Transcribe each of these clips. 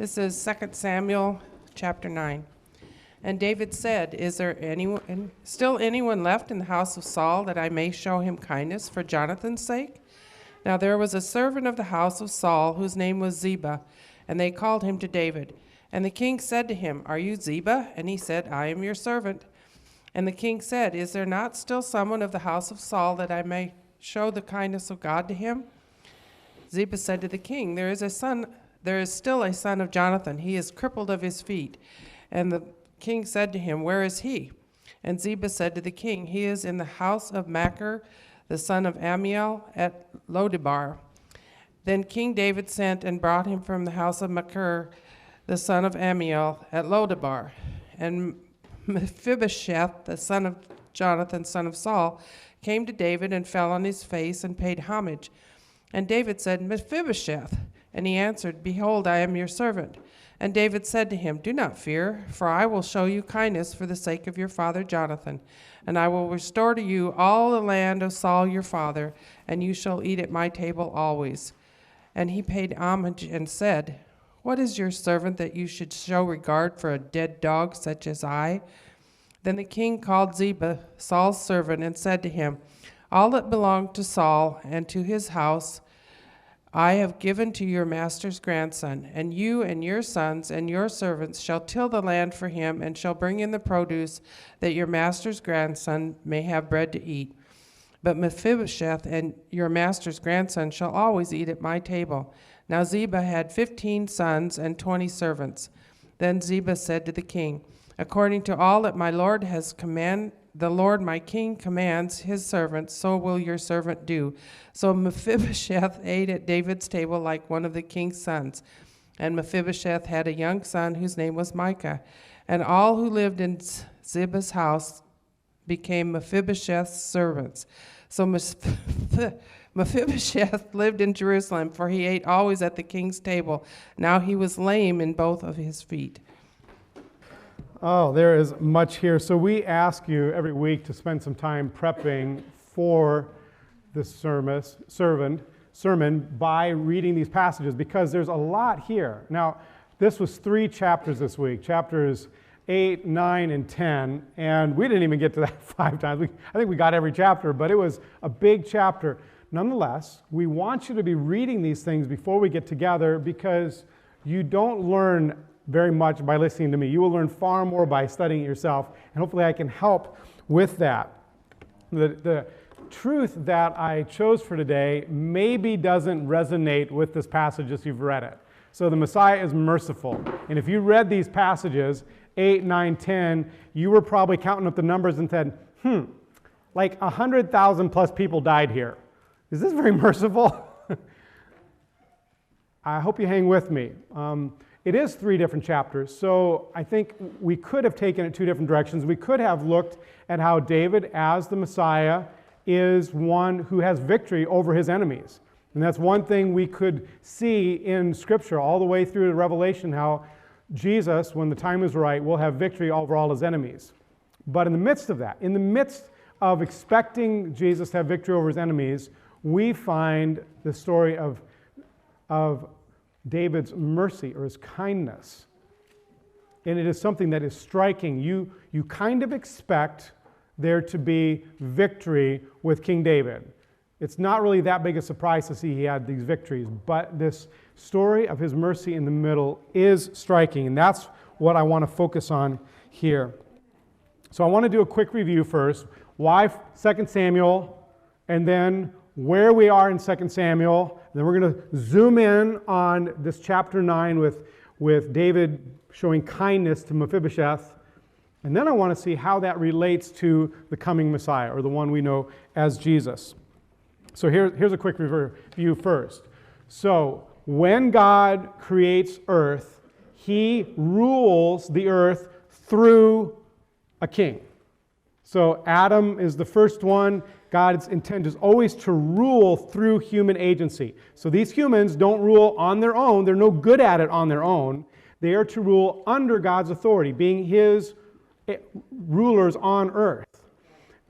This is 2 Samuel chapter 9. And David said, "Is there still anyone left in the house of Saul that I may show him kindness for Jonathan's sake?" Now there was a servant of the house of Saul whose name was Ziba, and they called him to David. And the king said to him, "Are you Ziba?" And he said, "I am your servant." And the king said, "Is there not still someone of the house of Saul that I may show the kindness of God to him?" Ziba said to the king, There is still a son of Jonathan. He is crippled of his feet." And the king said to him, "Where is he?" And Ziba said to the king, "He is in the house of Machir, the son of Ammiel, at Lodebar." Then King David sent and brought him from the house of Machir, the son of Ammiel, at Lodebar. And Mephibosheth, the son of Jonathan, son of Saul, came to David and fell on his face and paid homage. And David said, "Mephibosheth." And he answered, "Behold, I am your servant." And David said to him, "Do not fear, for I will show you kindness for the sake of your father Jonathan. And I will restore to you all the land of Saul your father, and you shall eat at my table always." And he paid homage and said, "What is your servant that you should show regard for a dead dog such as I?" Then the king called Ziba, Saul's servant, and said to him, "All that belonged to Saul and to his house I have given to your master's grandson, and you and your sons and your servants shall till the land for him, and shall bring in the produce, that your master's grandson may have bread to eat. But Mephibosheth and your master's grandson shall always eat at my table." Now Ziba had 15 sons and 20 servants. Then Ziba said to the king, "According to all that my lord has commanded, the Lord my king commands his servant, so will your servant do." So Mephibosheth ate at David's table like one of the king's sons. And Mephibosheth had a young son whose name was Micah. And all who lived in Ziba's house became Mephibosheth's servants. So Mephibosheth lived in Jerusalem, for he ate always at the king's table. Now he was lame in both of his feet. Oh, there is much here. So we ask you every week to spend some time prepping for this sermon by reading these passages, because there's a lot here. Now, this was 3 chapters this week, chapters 8, 9, and 10, and we didn't even get to that 5 times. I think we got every chapter, but it was a big chapter. Nonetheless, we want you to be reading these things before we get together, because you don't learn very much by listening to me. You will learn far more by studying it yourself, and hopefully I can help with that. The truth that I chose for today maybe doesn't resonate with this passage as you've read it. So the Messiah is merciful. And if you read these passages, 8, 9, 10, you were probably counting up the numbers and said, like 100,000 plus people died here. Is this very merciful? I hope you hang with me. It is 3 different chapters, so I think we could have taken it 2 different directions. We could have looked at how David, as the Messiah, is one who has victory over his enemies. And that's one thing we could see in Scripture all the way through to Revelation, how Jesus, when the time is right, will have victory over all his enemies. But in the midst of that, in the midst of expecting Jesus to have victory over his enemies, we find the story of David's mercy or his kindness. And it is something that is striking. You kind of expect there to be victory with King David. It's not really that big a surprise to see he had these victories, but this story of his mercy in the middle is striking, and that's what I want to focus on here. So I want to do a quick review first. Why 2 Samuel, and then where we are in 2 Samuel. Then we're going to zoom in on this chapter 9 with David showing kindness to Mephibosheth. And then I want to see how that relates to the coming Messiah, or the one we know as Jesus. So here's a quick review first. So when God creates earth, he rules the earth through a king. So Adam is the first one. God's intent is always to rule through human agency. So these humans don't rule on their own. They're no good at it on their own. They are to rule under God's authority, being his rulers on earth.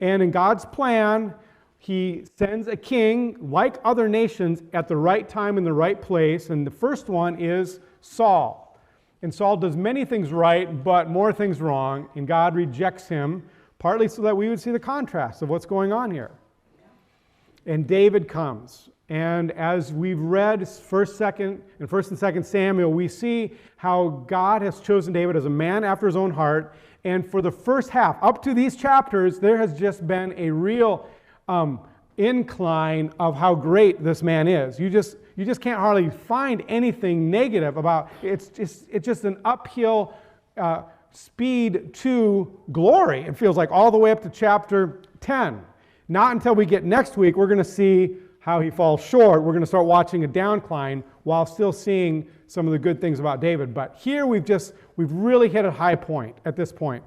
And in God's plan, he sends a king like other nations at the right time in the right place. And the first one is Saul. And Saul does many things right, but more things wrong, and God rejects him, partly so that we would see the contrast of what's going on here. And David comes. And as we've read 1st and 2nd Samuel, we see how God has chosen David as a man after his own heart. And for the first half, up to these chapters, there has just been a real incline of how great this man is. You just can't hardly find anything negative about it. It's just an uphill speed to glory. It feels like all the way up to chapter 10. Not until we get next week, we're going to see how he falls short. We're going to start watching a downcline while still seeing some of the good things about David. But here we've really hit a high point at this point.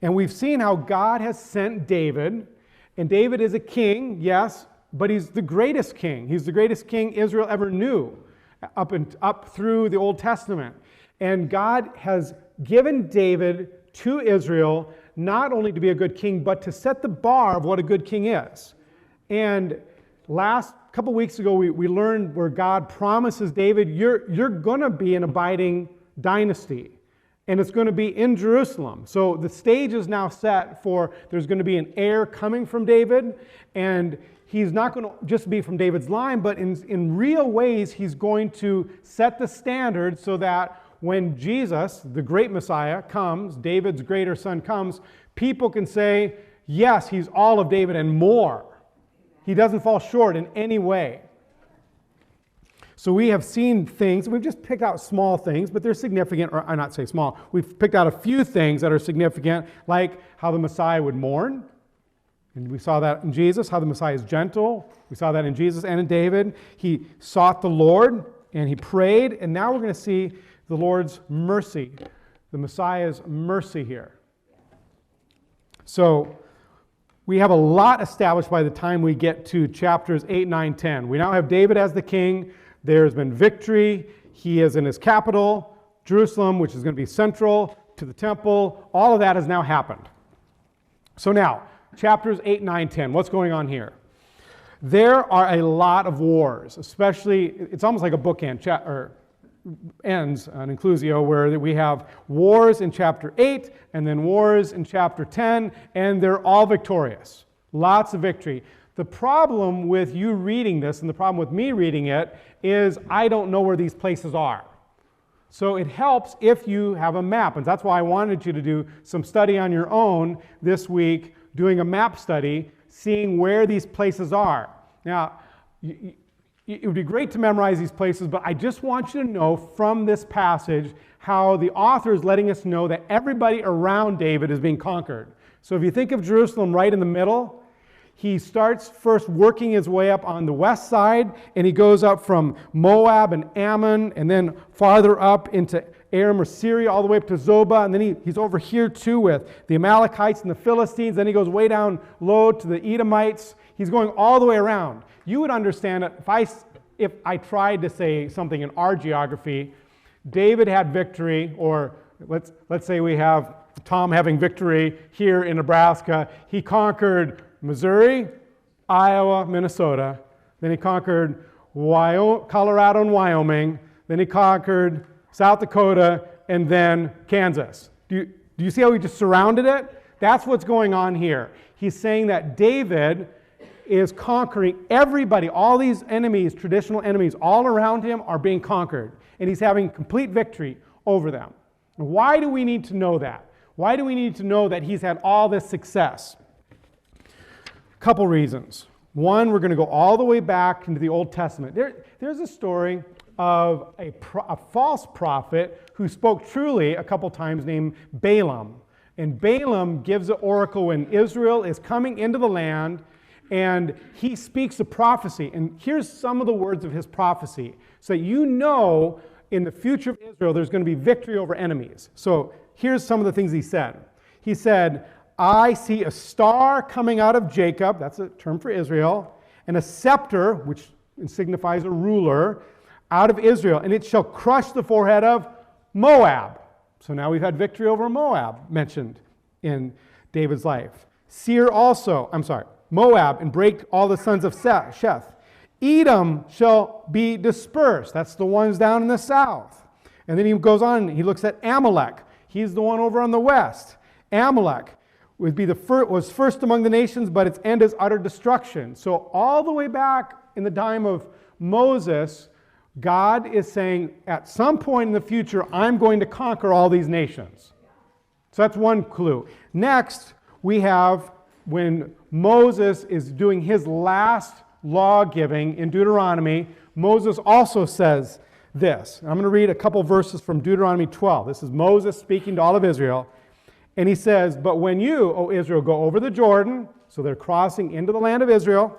And we've seen how God has sent David. And David is a king, yes, but he's the greatest king. He's the greatest king Israel ever knew up through the Old Testament. And God has given David to Israel not only to be a good king, but to set the bar of what a good king is. And last couple weeks ago, we learned where God promises David, you're going to be an abiding dynasty. And it's going to be in Jerusalem. So the stage is now set for there's going to be an heir coming from David. And he's not going to just be from David's line, but in real ways, he's going to set the standard so that when Jesus, the great Messiah, comes, David's greater son comes, people can say, yes, he's all of David and more. He doesn't fall short in any way. So we have seen things, we've just picked out small things, but they're significant, or I not say small, we've picked out a few things that are significant, like how the Messiah would mourn. And we saw that in Jesus, how the Messiah is gentle. We saw that in Jesus and in David. He sought the Lord, and he prayed, and now we're going to see the Lord's mercy, the Messiah's mercy here. So we have a lot established by the time we get to chapters 8, 9, 10. We now have David as the king. There's been victory. He is in his capital, Jerusalem, which is going to be central to the temple. All of that has now happened. So now, chapters 8, 9, 10. What's going on here? There are a lot of wars, especially, it's almost like a bookend, ends, an inclusio, where we have wars in chapter 8 and then wars in chapter 10, and they're all victorious. Lots of victory. The problem with you reading this and the problem with me reading it is I don't know where these places are. So it helps if you have a map, and that's why I wanted you to do some study on your own this week, doing a map study, seeing where these places are. Now, it would be great to memorize these places, but I just want you to know from this passage how the author is letting us know that everybody around David is being conquered. So if you think of Jerusalem right in the middle, he starts first working his way up on the west side, and he goes up from Moab and Ammon, and then farther up into Aram or Syria, all the way up to Zobah, and then he's over here too with the Amalekites and the Philistines. Then he goes way down low to the Edomites. He's going all the way around. You would understand that if I tried to say something in our geography, David had victory, or let's say we have Tom having victory here in Nebraska. He conquered Missouri, Iowa, Minnesota. Then he conquered Colorado and Wyoming. Then he conquered South Dakota and then Kansas. Do you see how he just surrounded it? That's what's going on here. He's saying that David is conquering everybody. All these enemies, traditional enemies, all around him are being conquered. And he's having complete victory over them. Why do we need to know that? Why do we need to know that he's had all this success? Couple reasons. One, we're going to go all the way back into the Old Testament. There's a story of a false prophet who spoke truly a couple times named Balaam. And Balaam gives an oracle when Israel is coming into the land, and he speaks a prophecy. And here's some of the words of his prophecy. So you know in the future of Israel there's going to be victory over enemies. So here's some of the things he said. He said, I see a star coming out of Jacob, that's a term for Israel, and a scepter, which signifies a ruler, out of Israel, and it shall crush the forehead of Moab. So now we've had victory over Moab mentioned in David's life. Moab, and break all the sons of Sheth. Edom shall be dispersed. That's the ones down in the south. And then he goes on, he looks at Amalek. He's the one over on the west. Amalek was first among the nations, but its end is utter destruction. So all the way back in the time of Moses, God is saying, at some point in the future, I'm going to conquer all these nations. So that's one clue. Next, we have when Moses is doing his last law giving in Deuteronomy, Moses also says this. I'm going to read a couple verses from Deuteronomy 12. This is Moses speaking to all of Israel. And he says, but when you, O Israel, go over the Jordan, so they're crossing into the land of Israel,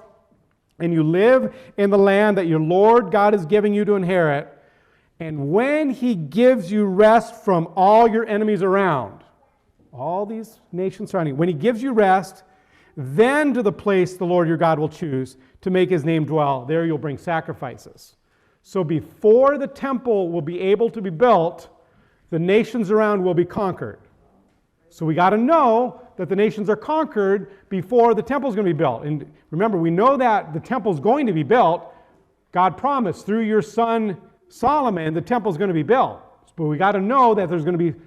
and you live in the land that your Lord God is giving you to inherit, and when he gives you rest from all your enemies around, all these nations surrounding, when he gives you rest, then to the place the Lord your God will choose to make his name dwell, there you'll bring sacrifices. So before the temple will be able to be built, the nations around will be conquered. So we got to know that the nations are conquered before the temple is going to be built. And remember, we know that the temple is going to be built. God promised through your son Solomon, the temple is going to be built. But we got to know that there's going to be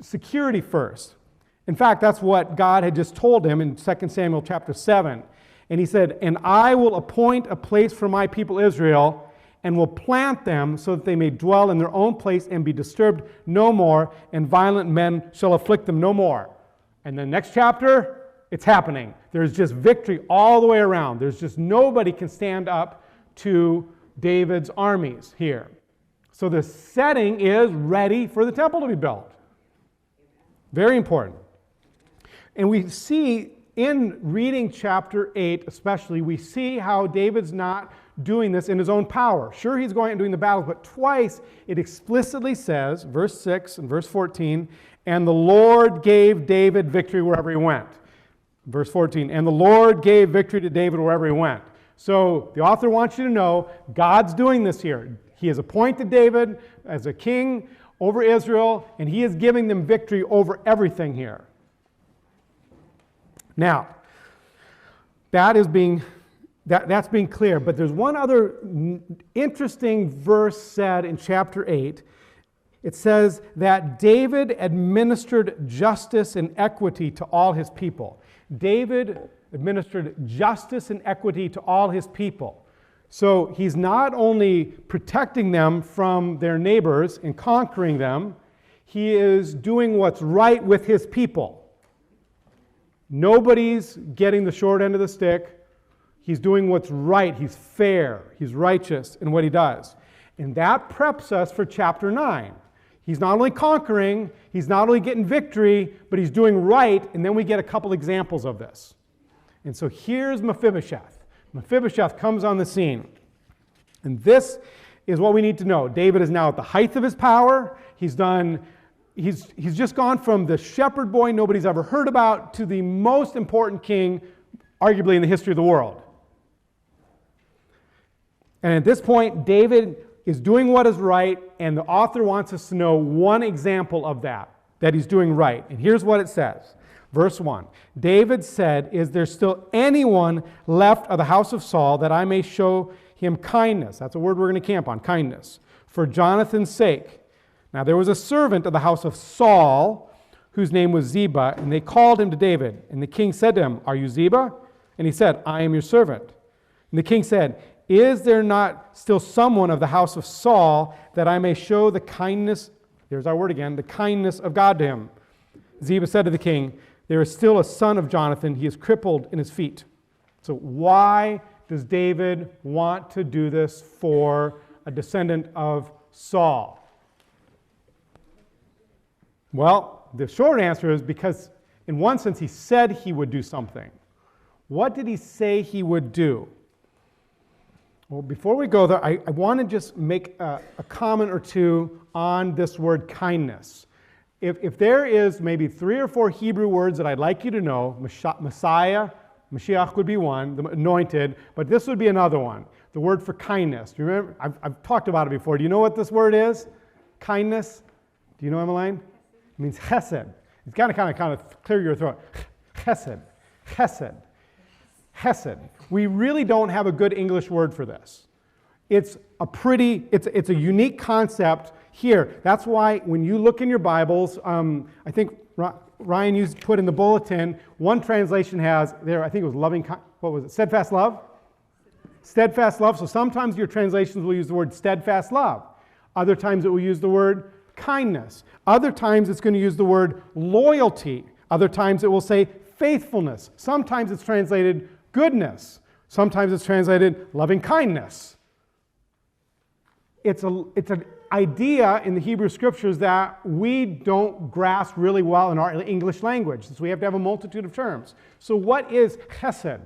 security first. In fact, that's what God had just told him in 2 Samuel chapter 7. And he said, and I will appoint a place for my people Israel, and will plant them so that they may dwell in their own place and be disturbed no more, and violent men shall afflict them no more. And the next chapter, it's happening. There's just victory all the way around. There's just nobody can stand up to David's armies here. So the setting is ready for the temple to be built. Very important. And we see in reading chapter 8 especially, we see how David's not doing this in his own power. Sure, he's going and doing the battles, but twice it explicitly says, verse 6 and verse 14, and the Lord gave David victory wherever he went. Verse 14, and the Lord gave victory to David wherever he went. So the author wants you to know God's doing this here. He has appointed David as a king over Israel, and he is giving them victory over everything here. Now, that's being clear, but there's one other interesting verse said in chapter 8. It says that David administered justice and equity to all his people. David administered justice and equity to all his people. So he's not only protecting them from their neighbors and conquering them, he is doing what's right with his people. Nobody's getting the short end of the stick. He's doing what's right. He's fair. He's righteous in what he does. And that preps us for chapter 9. He's not only conquering, he's not only getting victory, but he's doing right, and then we get a couple examples of this. And so here's Mephibosheth. Mephibosheth comes on the scene. And this is what we need to know. David is now at the height of his power. He's just gone from the shepherd boy nobody's ever heard about to the most important king, arguably in the history of the world. And at this point, David is doing what is right, and the author wants us to know one example of that he's doing right. And here's what it says. Verse 1, David said, is there still anyone left of the house of Saul that I may show him kindness? That's a word we're going to camp on, kindness. For Jonathan's sake. Now there was a servant of the house of Saul, whose name was Ziba, and they called him to David. And the king said to him, are you Ziba? And he said, I am your servant. And the king said, is there not still someone of the house of Saul that I may show the kindness, there's our word again, the kindness of God to him? Ziba said to the king, there is still a son of Jonathan. He is crippled in his feet. So why does David want to do this for a descendant of Saul? Well, the short answer is because in one sense he said he would do something. What did he say he would do? Well, before we go there, I want to just make a comment or two on this word kindness. If there is maybe 3 or 4 Hebrew words that I'd like you to know, Messiah, Mashiach would be one, the anointed, but this would be another one, the word for kindness. Do you remember? I've talked about it before. Do you know what this word is? Kindness? Do you know, Emmeline? It means chesed. It's got to kind of clear your throat. Chesed. Chesed. Chesed. We really don't have a good English word for this. It's a unique concept here. That's why when you look in your Bibles, I think Ryan put in the bulletin, one translation has there, I think it was loving, what was it, steadfast love? Steadfast love. So sometimes your translations will use the word steadfast love. Other times it will use the word kindness. Other times it's going to use the word loyalty. Other times it will say faithfulness. Sometimes it's translated goodness. Sometimes it's translated loving kindness. It's an idea in the Hebrew Scriptures that we don't grasp really well in our English language, since we have to have a multitude of terms. So what is chesed?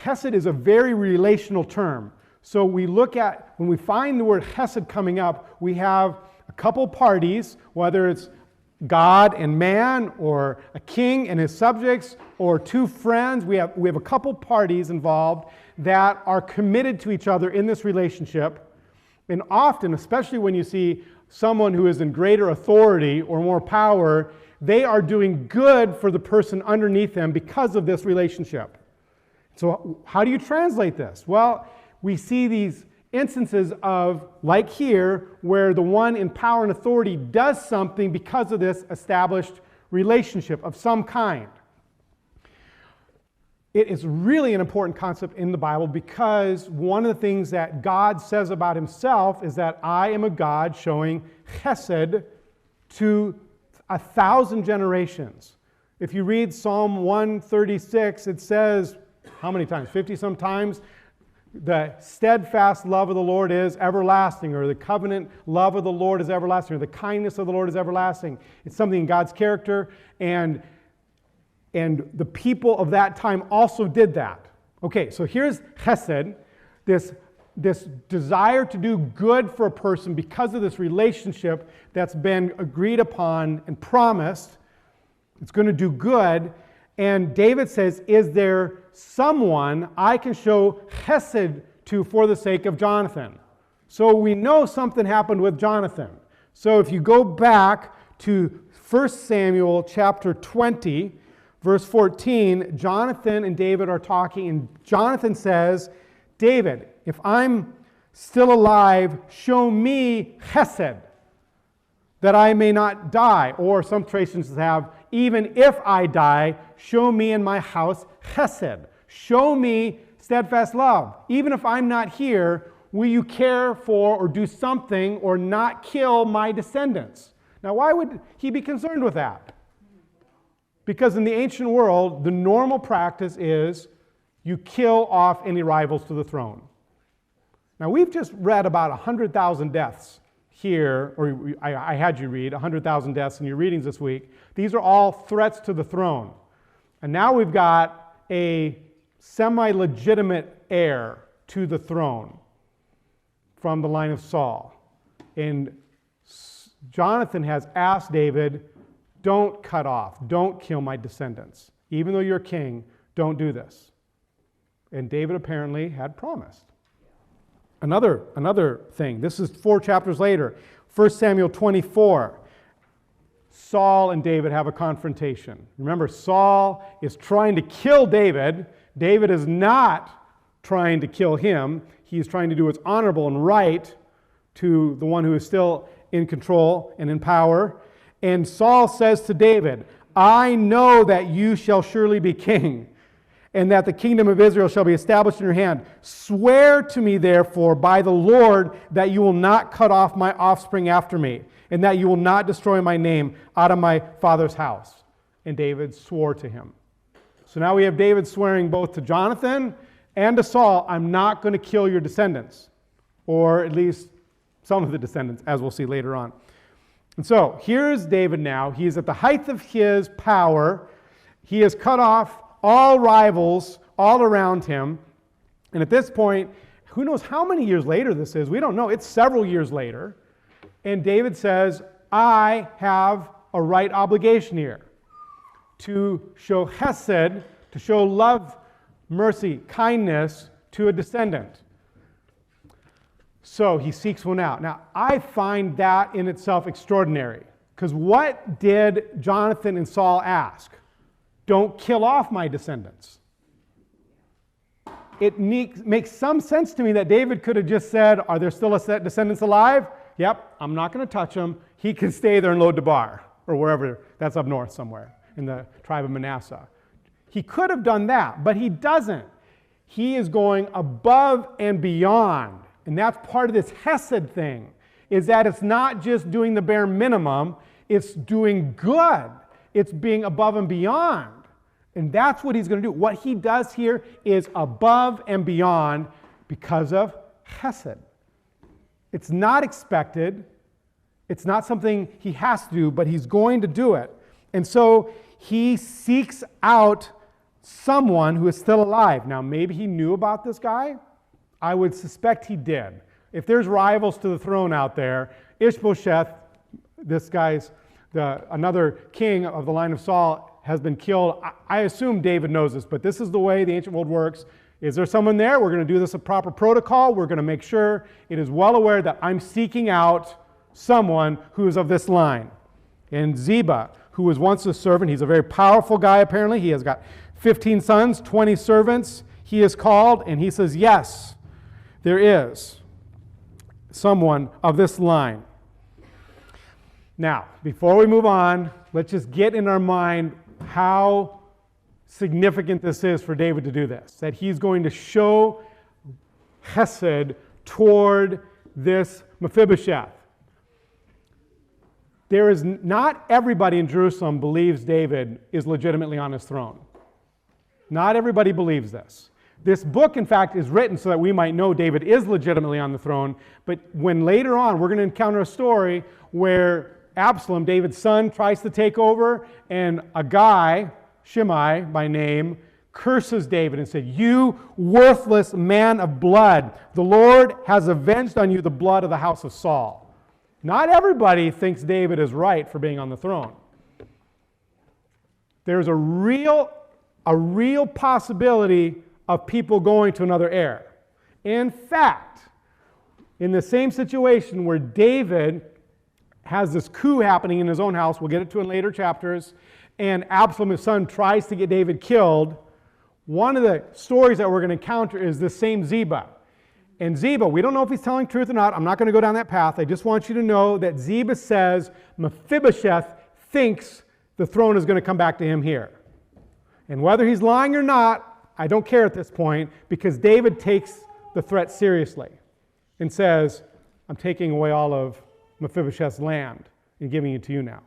Chesed is a very relational term. So we look at, when we find the word chesed coming up, we have a couple parties, whether it's God and man, or a king and his subjects, or two friends. We have a couple parties involved that are committed to each other in this relationship. And often, especially when you see someone who is in greater authority or more power, they are doing good for the person underneath them because of this relationship. So how do you translate this? Well, we see these instances of, like here, where the one in power and authority does something because of this established relationship of some kind. It is really an important concept in the Bible because one of the things that God says about himself is that I am a God showing chesed to 1,000 generations. If you read Psalm 136, it says, how many times? 50 some times? The steadfast love of the Lord is everlasting, or the covenant love of the Lord is everlasting, or the kindness of the Lord is everlasting. It's something in God's character, and the people of that time also did that. Okay, so here's chesed, this desire to do good for a person because of this relationship that's been agreed upon and promised. It's going to do good. And David says, is there someone I can show chesed to for the sake of Jonathan? So we know something happened with Jonathan. So if you go back to 1 Samuel chapter 20, verse 14, Jonathan and David are talking, and Jonathan says, David, if I'm still alive, show me chesed, that I may not die. Or some translations have, even if I die, show me in my house chesed. Show me steadfast love. Even if I'm not here, will you care for or do something or not kill my descendants? Now, why would he be concerned with that? Because in the ancient world, the normal practice is you kill off any rivals to the throne. Now, we've just read about 100,000 deaths here, or I had you read 100,000 deaths in your readings this week. These are all threats to the throne. And now we've got a semi-legitimate heir to the throne from the line of Saul. And Jonathan has asked David, don't cut off, don't kill my descendants. Even though you're king, don't do this. And David apparently had promised. Another thing, this is 4 chapters later, 1 Samuel 24. Saul and David have a confrontation. Remember, Saul is trying to kill David. David is not trying to kill him. He is trying to do what's honorable and right to the one who is still in control and in power. And Saul says to David, I know that you shall surely be king, and that the kingdom of Israel shall be established in your hand. Swear to me, therefore, by the Lord, that you will not cut off my offspring after me, and that you will not destroy my name out of my father's house. And David swore to him. So now we have David swearing both to Jonathan and to Saul, I'm not going to kill your descendants, or at least some of the descendants, as we'll see later on. And so here's David now. He is at the height of his power. He has cut off all rivals all around him. And at this point, who knows how many years later this is? We don't know. It's several years later. And David says, I have a right obligation here to show chesed, to show love, mercy, kindness to a descendant. So he seeks one out. Now, I find that in itself extraordinary. Because what did Jonathan and Saul ask? Don't kill off my descendants. It makes some sense to me that David could have just said, are there still descendants alive? yep, I'm not going to touch him. He can stay there in Lo-Debar, or wherever, that's up north somewhere, in the tribe of Manasseh. He could have done that, but he doesn't. He is going above and beyond. And that's part of this Hesed thing, is that it's not just doing the bare minimum, it's doing good. It's being above and beyond. And that's what he's going to do. What he does here is above and beyond because of Hesed. It's not expected. It's not something he has to do, but he's going to do it. And so he seeks out someone who is still alive. Now, maybe he knew about this guy. I would suspect he did. If there's rivals to the throne out there, Ishbosheth, this guy's another king of the line of Saul, has been killed. I assume David knows this, but this is the way the ancient world works. Is there someone there? We're going to do this a proper protocol. We're going to make sure it is well aware that I'm seeking out someone who is of this line. And Ziba, who was once a servant, he's a very powerful guy apparently. He has got 15 sons, 20 servants. He is called, and he says, yes, there is someone of this line. Now, before we move on, let's just get in our mind how significant this is for David to do this, that he's going to show Hesed toward this Mephibosheth. There is not everybody in Jerusalem believes David is legitimately on his throne. Not everybody believes this. This book, in fact, is written so that we might know David is legitimately on the throne, but when later on we're going to encounter a story where Absalom, David's son, tries to take over, and a guy, Shimei by name, curses David and said, "You worthless man of blood, the Lord has avenged on you the blood of the house of Saul." Not everybody thinks David is right for being on the throne. There's a real possibility of people going to another heir. In fact, in the same situation where David has this coup happening in his own house, we'll get it to in later chapters, and Absalom, his son, tries to get David killed, one of the stories that we're going to encounter is this same Ziba. And Ziba, we don't know if he's telling truth or not. I'm not going to go down that path. I just want you to know that Ziba says Mephibosheth thinks the throne is going to come back to him here. And whether he's lying or not, I don't care at this point, because David takes the threat seriously and says, I'm taking away all of Mephibosheth's land and giving it to you now.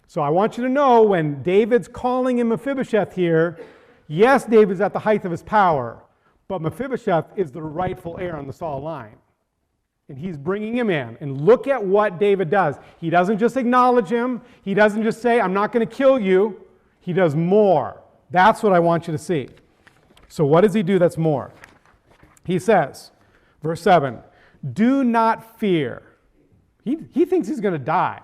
So I want you to know, when David's calling in Mephibosheth here, yes, David's at the height of his power, but Mephibosheth is the rightful heir on the Saul line. And he's bringing him in. And look at what David does. He doesn't just acknowledge him. He doesn't just say, I'm not going to kill you. He does more. That's what I want you to see. So what does he do that's more? He says, verse 7, do not fear. He thinks he's going to die.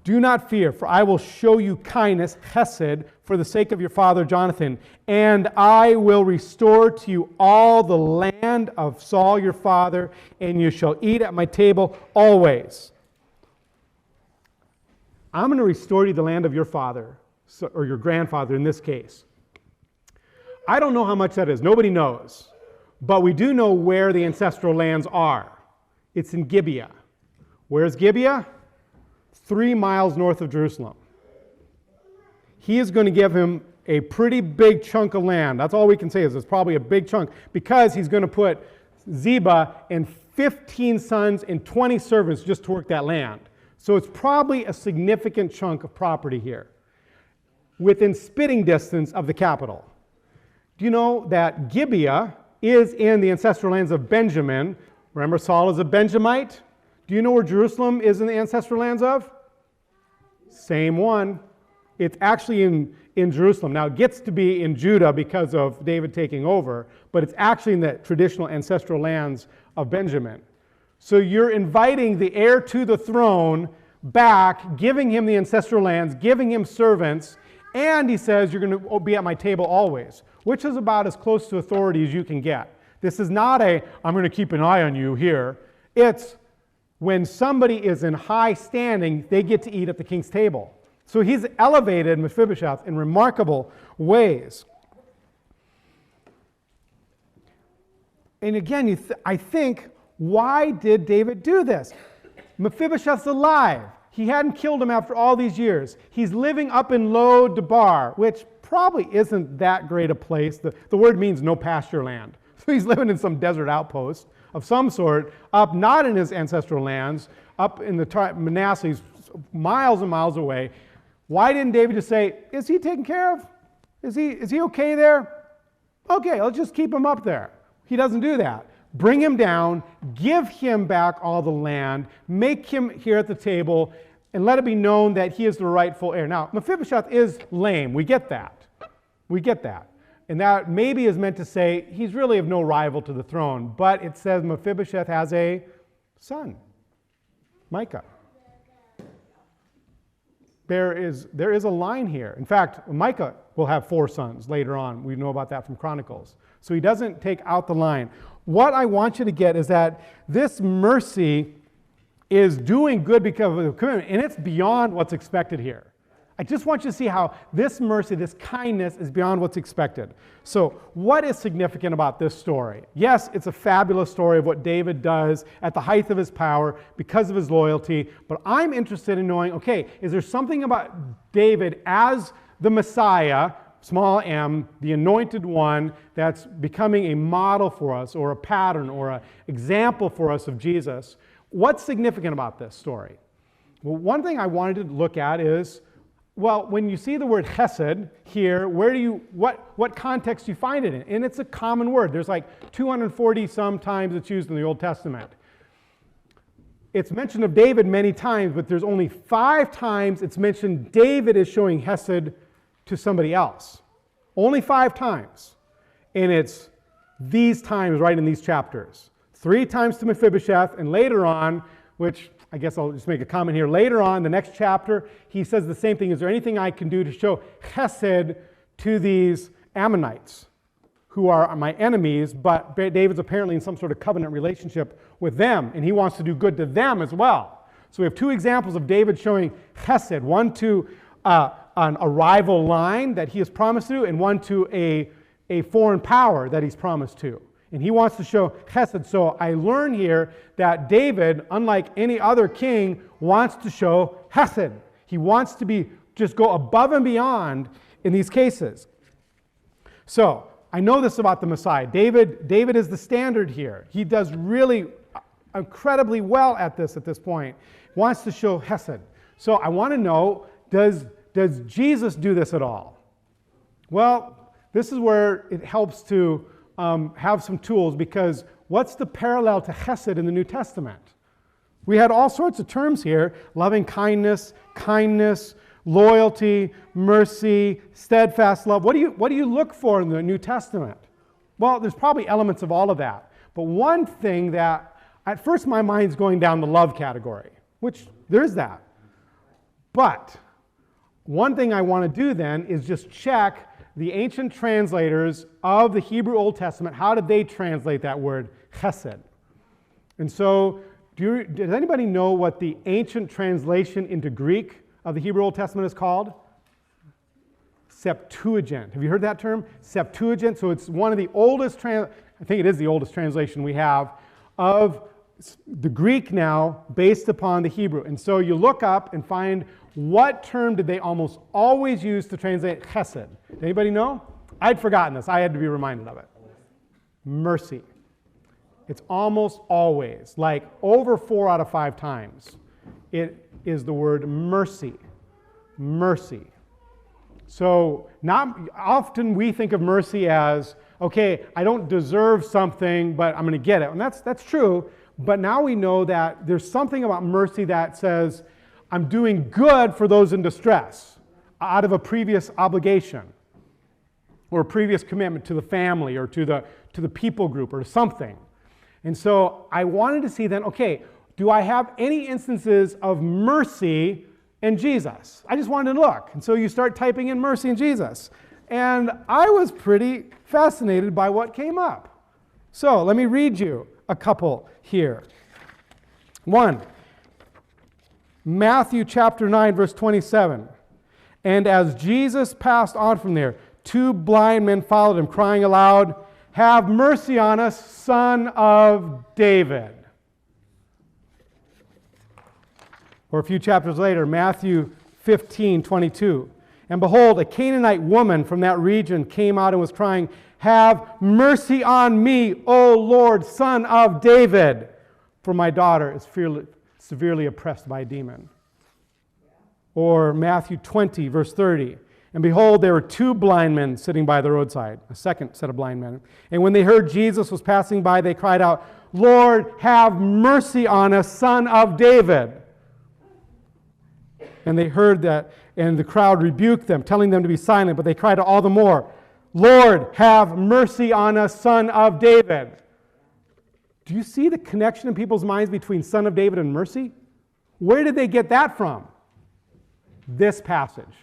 Do not fear, for I will show you kindness, chesed, for the sake of your father Jonathan, and I will restore to you all the land of Saul your father, and you shall eat at my table always. I'm going to restore to you the land of your father, or your grandfather in this case. I don't know how much that is. Nobody knows. But we do know where the ancestral lands are. It's in Gibeah. Where's Gibeah? 3 miles north of Jerusalem. He is going to give him a pretty big chunk of land. That's all we can say, is it's probably a big chunk, because he's going to put Ziba and 15 sons and 20 servants just to work that land. So it's probably a significant chunk of property here, within spitting distance of the capital. Do you know that Gibeah is in the ancestral lands of Benjamin? Remember, Saul is a Benjamite. Do you know where Jerusalem is in the ancestral lands of? Same one. It's actually in Jerusalem. Now, it gets to be in Judah because of David taking over, but it's actually in the traditional ancestral lands of Benjamin. So you're inviting the heir to the throne back, giving him the ancestral lands, giving him servants, and he says, you're going to be at my table always, which is about as close to authority as you can get. This is not a, I'm going to keep an eye on you here. It's when somebody is in high standing, they get to eat at the king's table. So he's elevated Mephibosheth in remarkable ways. And again, I think Why did David do this? Mephibosheth's alive. He hadn't killed him after all these years. He's living up in Lo Debar, which probably isn't that great a place. The word means no pasture land. So he's living in some desert outpost of some sort, up not in his ancestral lands, up in the Manasseh, miles and miles away. Why didn't David just say, is he taken care of? Is he okay there? Okay, let's just keep him up there. He doesn't do that. Bring him down, give him back all the land, make him here at the table, and let it be known that he is the rightful heir. Now, Mephibosheth is lame. We get that. We get that. And that maybe is meant to say he's really of no rival to the throne, but it says Mephibosheth has a son, Micah. There is a line here. In fact, Micah will have 4 sons later on. We know about that from Chronicles. So he doesn't take out the line. What I want you to get is that this mercy is doing good because of the commitment, and it's beyond what's expected here. I just want you to see how this mercy, this kindness is beyond what's expected. So what is significant about this story? Yes, it's a fabulous story of what David does at the height of his power because of his loyalty, but I'm interested in knowing, okay, is there something about David as the Messiah, small m, the anointed one, that's becoming a model for us or a pattern or an example for us of Jesus? What's significant about this story? Well, one thing I wanted to look at is, well, when you see the word chesed here, what context do you find it in? And it's a common word. There's like 240 some times it's used in the Old Testament. It's mentioned of David many times, but there's only 5 times it's mentioned David is showing chesed to somebody else. Only 5 times. And it's these times right in these chapters. 3 times to Mephibosheth, and later on, which I guess I'll just make a comment here. Later on, the next chapter, he says the same thing. Is there anything I can do to show chesed to these Ammonites who are my enemies, but David's apparently in some sort of covenant relationship with them, and he wants to do good to them as well. So we have 2 examples of David showing chesed, one to an rival line that he has promised to, and one to a foreign power that he's promised to. And he wants to show chesed. So I learn here that David, unlike any other king, wants to show chesed. He wants to just go above and beyond in these cases. So I know this about the Messiah. David is the standard here. He does really incredibly well at this point. He wants to show chesed. So I want to know, does Jesus do this at all? Well, this is where it helps to have some tools, because what's the parallel to chesed in the New Testament? We had all sorts of terms here: loving kindness, loyalty, mercy, steadfast love. What do you look for in the New Testament? Well, there's probably elements of all of that. But one thing that, at first my mind's going down the love category, which there's that. But one thing I want to do then is just check the ancient translators of the Hebrew Old Testament. How did they translate that word chesed? And so, does anybody know what the ancient translation into Greek of the Hebrew Old Testament is called? Septuagint. Have you heard that term? Septuagint. So it's one of the oldest, I think it is the oldest translation we have of the Greek now based upon the Hebrew. And so you look up and find, what term did they almost always use to translate chesed? Anybody know? I'd forgotten this. I had to be reminded of it. Mercy. It's almost always, like over 4 out of 5 times, it is the word mercy. Mercy. So not often we think of mercy as, okay, I don't deserve something, but I'm going to get it. And that's true. But now we know that there's something about mercy that says, I'm doing good for those in distress out of a previous obligation or a previous commitment to the family or to the people group or something. And so I wanted to see then, okay, do I have any instances of mercy in Jesus? I just wanted to look. And so you start typing in mercy in Jesus. And I was pretty fascinated by what came up. So let me read you a couple here. 1, Matthew chapter 9, verse 27. And as Jesus passed on from there, 2 blind men followed him, crying aloud, "Have mercy on us, Son of David." Or a few chapters later, Matthew 15:22. And behold, a Canaanite woman from that region came out and was crying, "Have mercy on me, O Lord, Son of David, for my daughter is severely oppressed by a demon." Or Matthew 20, verse 30. And behold, there were two blind men sitting by the roadside, a second set of blind men. And when they heard Jesus was passing by, they cried out, "Lord, have mercy on us, Son of David." And they heard that, and the crowd rebuked them, telling them to be silent, but they cried out all the more, "Lord, have mercy on us, Son of David." Do you see the connection in people's minds between Son of David and mercy? Where did they get that from? This passage.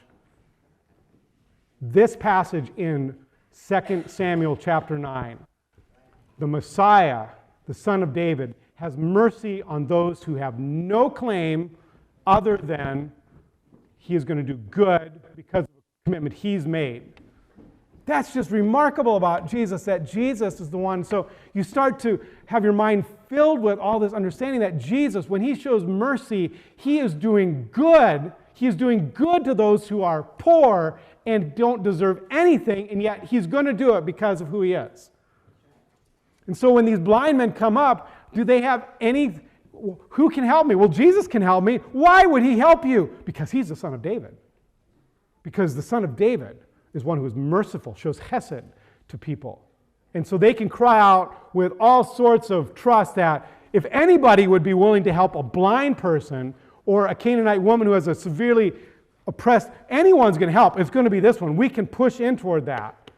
This passage in 2 Samuel chapter 9. The Messiah, the Son of David, has mercy on those who have no claim other than he is going to do good because of the commitment he's made. That's just remarkable about Jesus, that Jesus is the one. So you start to have your mind filled with all this understanding that Jesus, when he shows mercy, he is doing good. He is doing good to those who are poor and don't deserve anything, and yet he's going to do it because of who he is. And so when these blind men come up, do they have any, who can help me? Well, Jesus can help me. Why would he help you? Because he's the Son of David. Because the Son of David is one who is merciful, shows chesed to people. And so they can cry out with all sorts of trust that if anybody would be willing to help a blind person or a Canaanite woman who has a severely oppressed, anyone's going to help. It's going to be this one. We can push in toward that.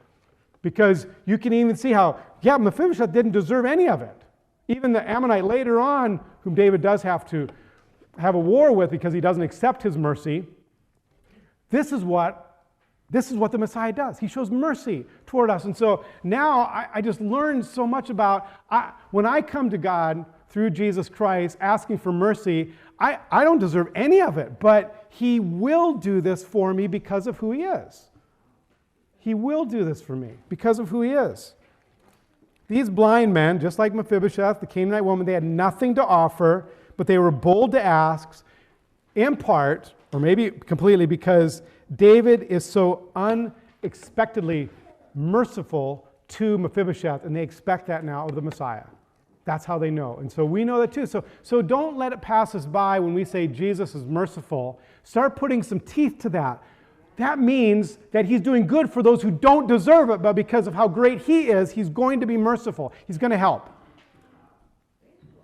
Because you can even see how, Mephibosheth didn't deserve any of it. Even the Ammonite later on, whom David does have to have a war with because he doesn't accept his mercy, this is what the Messiah does. He shows mercy toward us. And so now I just learned so much about, when I come to God through Jesus Christ asking for mercy, I don't deserve any of it, but he will do this for me because of who he is. He will do this for me because of who he is. These blind men, just like Mephibosheth, the Canaanite woman, they had nothing to offer, but they were bold to ask, in part, or maybe completely, because David is so unexpectedly merciful to Mephibosheth, and they expect that now of the Messiah. That's how they know. And so we know that too. So don't let it pass us by when we say Jesus is merciful. Start putting some teeth to that. That means that he's doing good for those who don't deserve it, but because of how great he is, he's going to be merciful. He's going to help.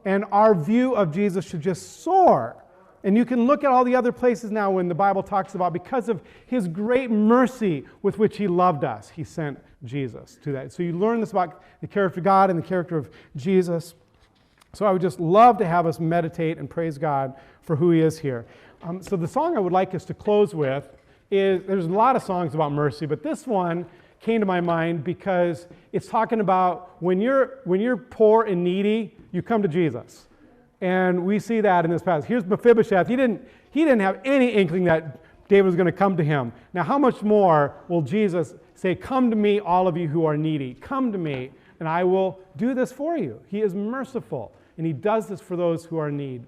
And our view of Jesus should just soar. And you can look at all the other places now when the Bible talks about because of his great mercy with which he loved us, he sent Jesus to that. So you learn this about the character of God and the character of Jesus. So I would just love to have us meditate and praise God for who he is here. So the song I would like us to close with is, there's a lot of songs about mercy, but this one came to my mind because it's talking about when you're poor and needy, you come to Jesus. And we see that in this passage. Here's Mephibosheth. He didn't have any inkling that David was going to come to him. Now, how much more will Jesus say, "Come to me, all of you who are needy. Come to me, and I will do this for you." He is merciful, and he does this for those who are in need.